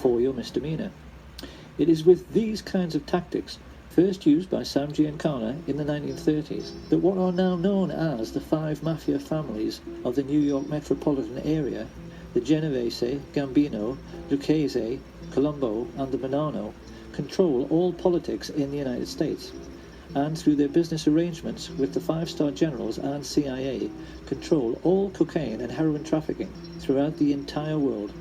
for your misdemeanor. It is with these kinds of tactics, first used by Sam Giancana in the 1930s, that what are now known as the 5 mafia families of the New York metropolitan area, the Genovese, Gambino, Lucchese, Colombo, and the Milano, control all politics in the United States, and through their business arrangements with the 5-star generals and CIA, control all cocaine and heroin trafficking throughout the entire world.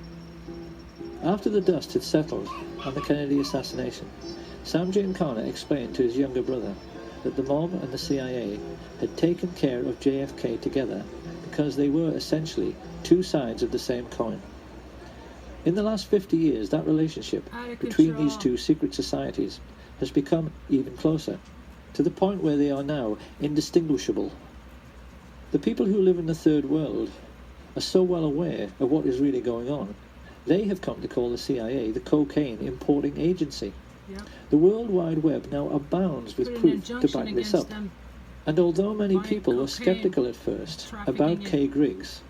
After the dust had settled on the Kennedy assassination, Sam Giancana explained to his younger brother that the mob and the CIA had taken care of JFK together because they were essentially 2 sides of the same coin. In the last 50 years, that relationship between these 2 secret societies has become even closer, to the point where they are now indistinguishable. The people who live in the Third World are so well aware of what is really going on, they have come to call the CIA the cocaine importing agency. Yep. The World Wide Web now abounds with proof to back this up. And although many people were skeptical at first about Kay Griggs,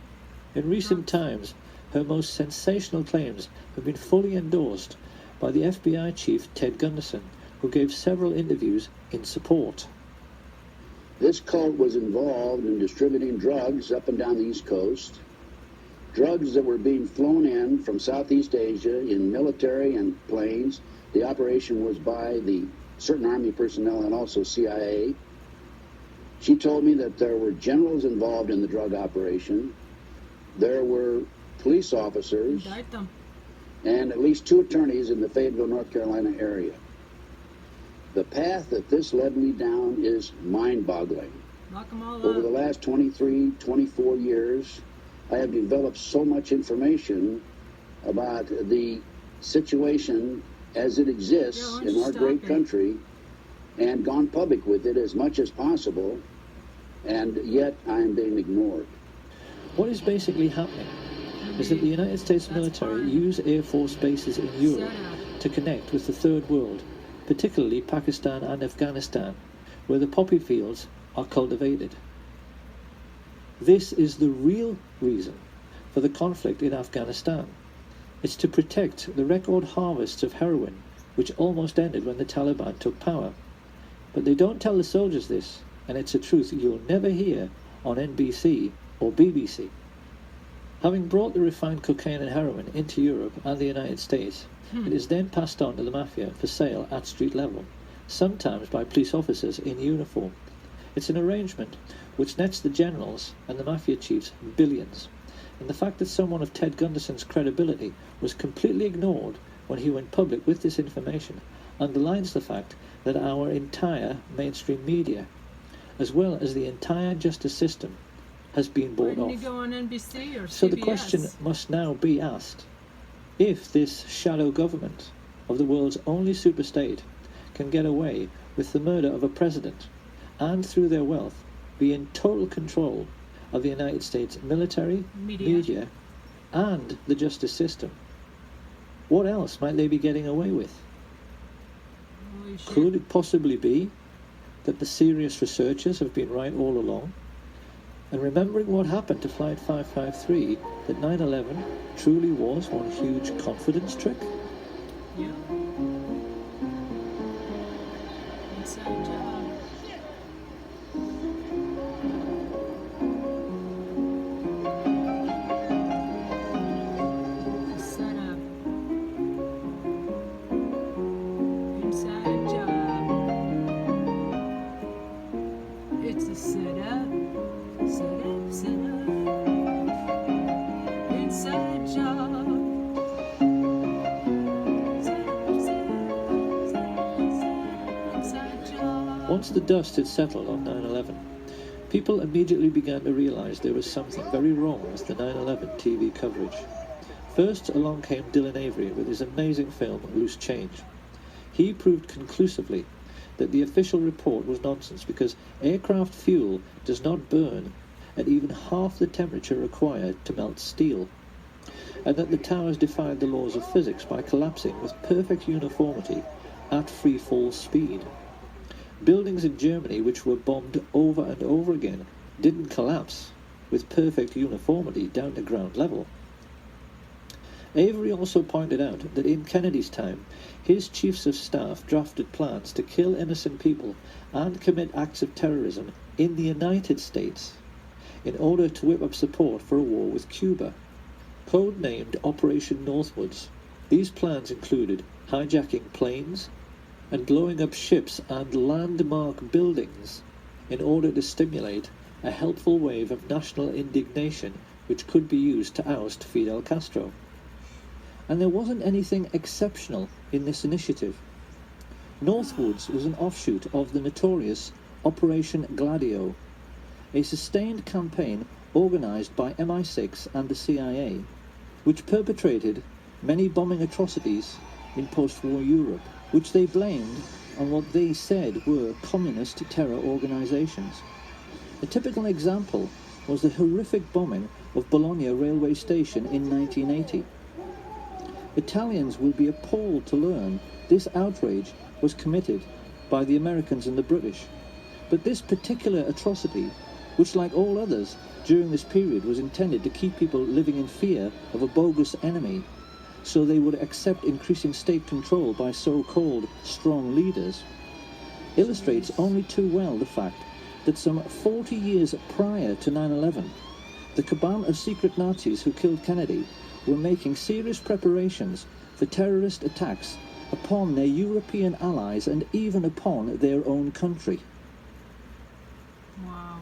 in recent times her most sensational claims have been fully endorsed by the FBI chief Ted Gunderson, who gave several interviews in support. This cult was involved in distributing drugs up and down the East Coast, drugs that were being flown in from Southeast Asia in military and planes. The operation was by the certain Army personnel and also CIA. She told me that there were generals involved in the drug operation. There were police officers and at least 2 attorneys in the Fayetteville, North Carolina area. The path that this led me down is mind-boggling. Over the last 23, 24 years, I have developed so much information about the situation as it exists in our great country and gone public with it as much as possible, and yet I am being ignored. What is basically happening is that the United States military use Air Force bases in Europe to connect with the Third World, particularly Pakistan and Afghanistan, where the poppy fields are cultivated. This is the real reason for the conflict in Afghanistan. It's to protect the record harvests of heroin, which almost ended when the Taliban took power. But they don't tell the soldiers this, and it's a truth you'll never hear on NBC or BBC. Having brought the refined cocaine and heroin into Europe and the United States, it is then passed on to the Mafia for sale at street level, sometimes by police officers in uniform. It's an arrangement which nets the generals and the Mafia chiefs billions, and the fact that someone of Ted Gunderson's credibility was completely ignored when he went public with this information underlines the fact that our entire mainstream media, as well as the entire justice system, has been bought off. Go on NBC or CBS? So the question must now be asked: if this shadow government of the world's only superstate can get away with the murder of a president and through their wealth be in total control of the United States military, media and the justice system, what else might they be getting away with? Could it possibly be that the serious researchers have been right all along? And remembering what happened to Flight 553, that 9/11 truly was one huge confidence trick? Yeah. Inside job. Setup. Inside job. It's a setup. Setup, setup. Inside job. Once the dust had settled on 9/11, people immediately began to realize there was something very wrong with the 9/11 TV coverage. First along came Dylan Avery with his amazing film Loose Change. He proved conclusively that the official report was nonsense because aircraft fuel does not burn at even half the temperature required to melt steel, and that the towers defied the laws of physics by collapsing with perfect uniformity at free fall speed. Buildings in Germany which were bombed over and over again didn't collapse with perfect uniformity down to ground level. Avery also pointed out that in Kennedy's time, his chiefs of staff drafted plans to kill innocent people and commit acts of terrorism in the United States in order to whip up support for a war with Cuba. Codenamed Operation Northwoods, these plans included hijacking planes and blowing up ships and landmark buildings in order to stimulate a helpful wave of national indignation which could be used to oust Fidel Castro. And there wasn't anything exceptional in this initiative. Northwoods was an offshoot of the notorious Operation Gladio, a sustained campaign organized by MI6 and the CIA, which perpetrated many bombing atrocities in post-war Europe, which they blamed on what they said were communist terror organizations. A typical example was the horrific bombing of Bologna railway station in 1980. Italians will be appalled to learn this outrage was committed by the Americans and the British. But this particular atrocity, which like all others during this period was intended to keep people living in fear of a bogus enemy, so they would accept increasing state control by so-called strong leaders, illustrates only too well the fact that some 40 years prior to 9/11, the cabal of secret Nazis who killed Kennedy were making serious preparations for terrorist attacks upon their European allies and even upon their own country. Wow.